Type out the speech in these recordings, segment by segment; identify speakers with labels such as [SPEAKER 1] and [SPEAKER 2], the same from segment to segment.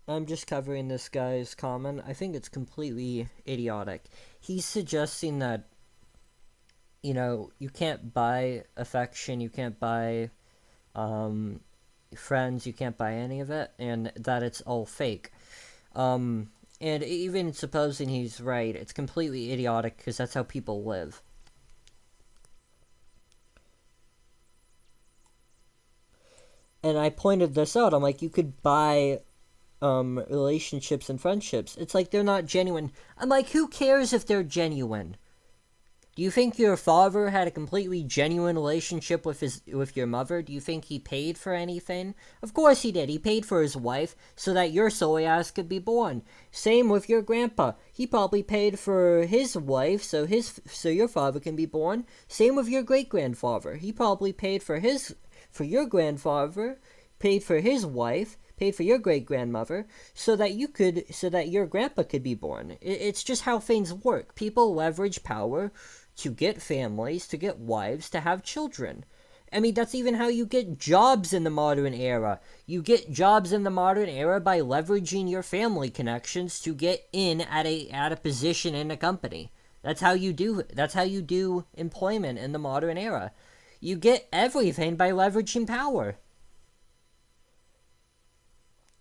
[SPEAKER 1] I'm just covering this guy's comment. I think it's completely idiotic. He's suggesting that, you can't buy affection, you can't buy um, friends, you can't buy any of it, and that it's all fake. Um, and even supposing he's right, it's completely idiotic because that's how people live. And I pointed this out. I'm like, you could buy relationships and friendships. It's like they're not genuine. I'm like, who cares if they're genuine? Do you think your father had a completely genuine relationship with your mother? Do you think he paid for anything? Of course he did. He paid for his wife so that your soy ass could be born. Same with your grandpa. He probably paid for his wife so your father can be born. Same with your great grandfather. He probably paid for your grandfather, paid for his wife, paid for your great grandmother so that your grandpa could be born. It's just how things work. People leverage power to get families, to get wives, to have children. I mean, that's even how you get jobs in the modern era. You get jobs in the modern era by leveraging your family connections to get in at a position in a company. That's how you do employment in the modern era. You get everything by leveraging power.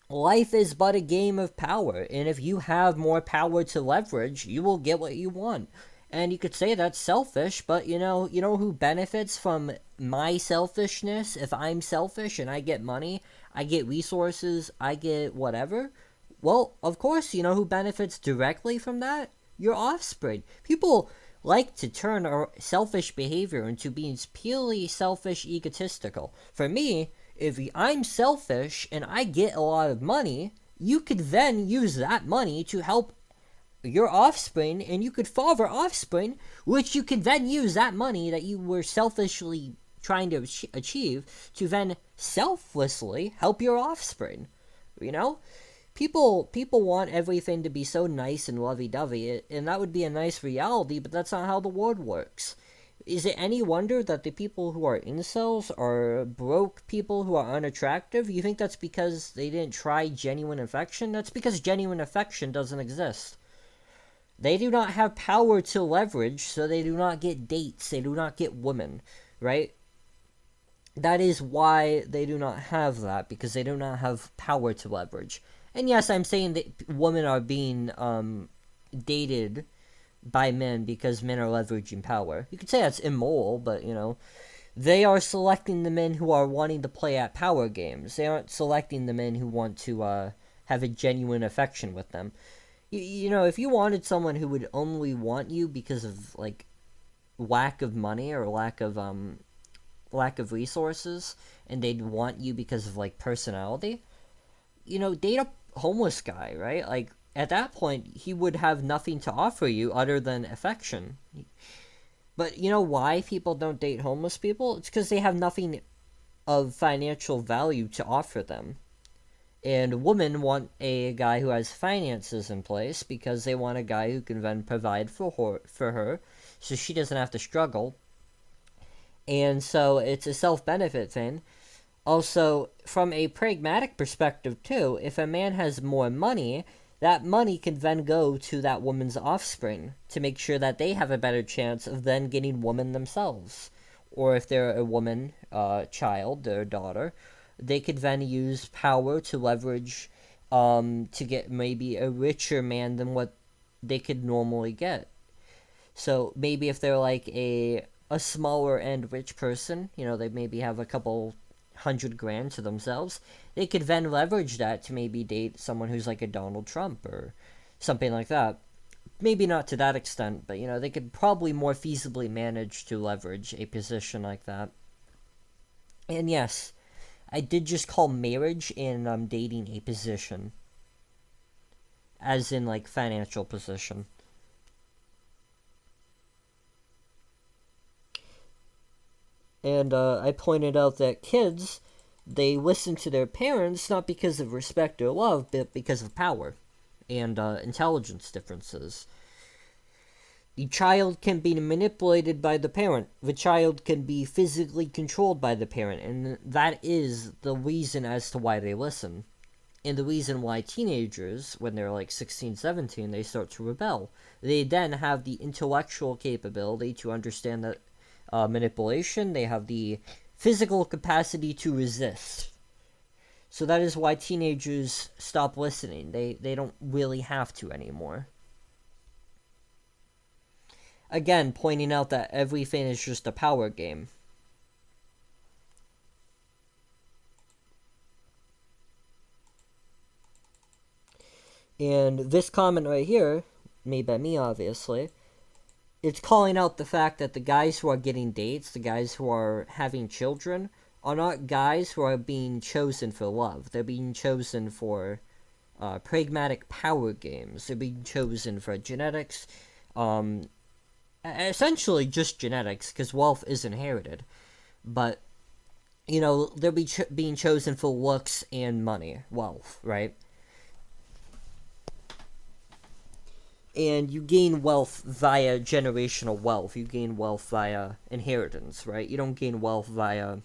[SPEAKER 1] Life is but a game of power, and if you have more power to leverage, you will get what you want. And you could say that's selfish, but you know who benefits from my selfishness? If I'm selfish and I get money, I get resources, I get whatever. Well, of course, you know who benefits directly from that? Your offspring. People like to turn our selfish behavior into being purely selfish, egotistical. For me, if I'm selfish and I get a lot of money, you could then use that money to help your offspring, and you could father offspring, which you could then use that money that you were selfishly trying to achieve to then selflessly help your offspring. You know, people want everything to be so nice and lovey-dovey, and that would be a nice reality, but that's not how the world works. Is it any wonder that the people who are incels are broke people who are unattractive? You think that's because they didn't try genuine affection? That's because genuine affection doesn't exist. They do not have power to leverage, so they do not get dates, they do not get women, right? That is why they do not have that, because they do not have power to leverage. And yes, I'm saying that women are being dated by men because men are leveraging power. You could say that's immoral, but they are selecting the men who are wanting to play at power games. They aren't selecting the men who want to have a genuine affection with them. If you wanted someone who would only want you because of like lack of money or lack of resources, and they'd want you because of like personality, date a homeless guy, right? Like at that point, he would have nothing to offer you other than affection. But you know why people don't date homeless people? It's because they have nothing of financial value to offer them. And women want a guy who has finances in place because they want a guy who can then provide for her so she doesn't have to struggle. And so it's a self benefit thing. Also, from a pragmatic perspective, too, if a man has more money, that money can then go to that woman's offspring to make sure that they have a better chance of then getting woman themselves. Or if they're a woman, child, their daughter, they could then use power to leverage to get maybe a richer man than what they could normally get. So maybe if they're like a smaller end rich person, they maybe have a couple $100,000 to themselves, they could then leverage that to maybe date someone who's like a Donald Trump or something like that. Maybe not to that extent, but they could probably more feasibly manage to leverage a position like that. And yes, I did just call marriage and dating a position, as in like financial position. And I pointed out that kids, they listen to their parents not because of respect or love, but because of power and intelligence differences. The child can be manipulated by the parent. The child can be physically controlled by the parent, and that is the reason as to why they listen. And the reason why teenagers, when they're like 16, 17, they start to rebel, they then have the intellectual capability to understand that manipulation, they have the physical capacity to resist. So that is why teenagers stop listening. They don't really have to anymore. Again, pointing out that everything is just a power game. And this comment right here, made by me obviously, it's calling out the fact that the guys who are getting dates, the guys who are having children, are not guys who are being chosen for love. They're being chosen for pragmatic power games. They're being chosen for genetics, essentially just genetics, because wealth is inherited. But, they're being chosen for looks and money, wealth, right? And you gain wealth via generational wealth. You gain wealth via inheritance, right? You don't gain wealth via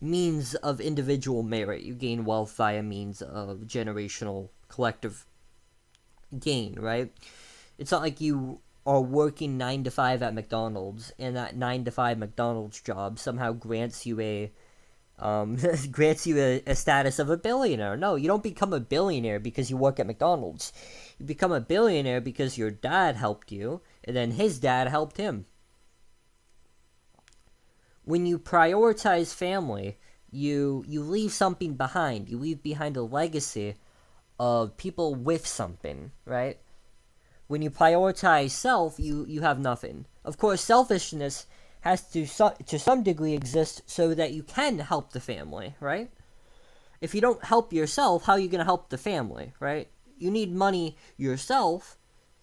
[SPEAKER 1] means of individual merit. You gain wealth via means of generational collective gain, right? It's not like you are working 9 to 5 at McDonald's, and that 9 to 5 McDonald's job somehow grants you a status of a billionaire. No, you don't become a billionaire because you work at McDonald's. You become a billionaire because your dad helped you, and then his dad helped him. When you prioritize family, you leave something behind. You leave behind a legacy of people with something, right? When you prioritize self, you have nothing. Of course, selfishness has to some degree exist so that you can help the family, right? If you don't help yourself, how are you going to help the family, right? You need money yourself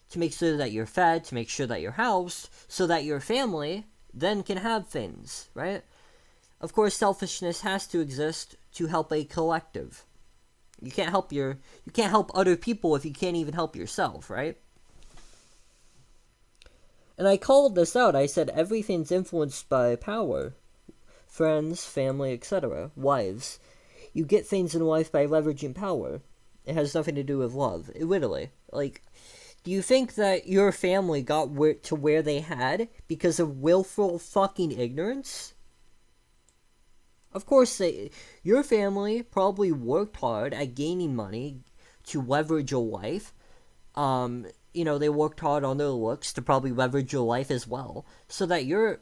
[SPEAKER 1] to make sure that you're fed, to make sure that you're housed, so that your family then can have things, right? Of course, selfishness has to exist to help a collective. You can't help other people if you can't even help yourself, right? And I called this out. I said everything's influenced by power. Friends, family, etc. Wives. You get things in life by leveraging power. It has nothing to do with love. Literally. Do you think that your family got to where they had because of willful fucking ignorance? Of course, your family probably worked hard at gaining money to leverage a wife. They worked hard on their looks to probably leverage your life as well, so that you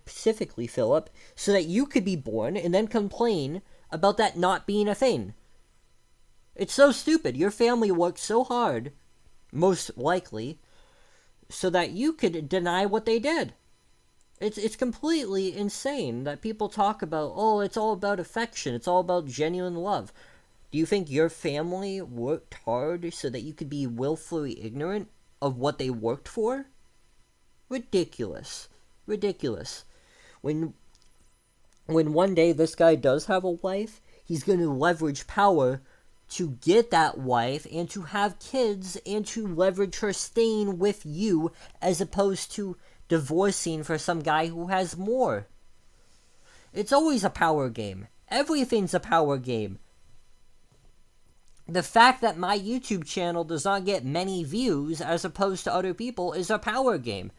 [SPEAKER 1] specifically, Philip, so that you could be born and then complain about that not being a thing. It's so stupid. Your family worked so hard, most likely, so that you could deny what they did. It's completely insane that people talk about, oh, it's all about affection, it's all about genuine love. Do you think your family worked hard so that you could be willfully ignorant of what they worked for? Ridiculous. Ridiculous. When one day this guy does have a wife, he's going to leverage power to get that wife and to have kids and to leverage her staying with you as opposed to divorcing for some guy who has more. It's always a power game. Everything's a power game. The fact that my YouTube channel does not get many views as opposed to other people is a power game.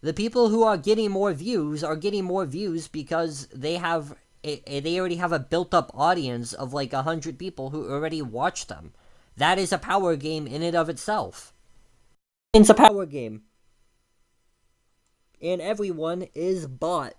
[SPEAKER 1] The people who are getting more views are getting more views because they already have a built-up audience of like 100 people who already watch them. That is a power game in and of itself. It's a power game. And everyone is bought.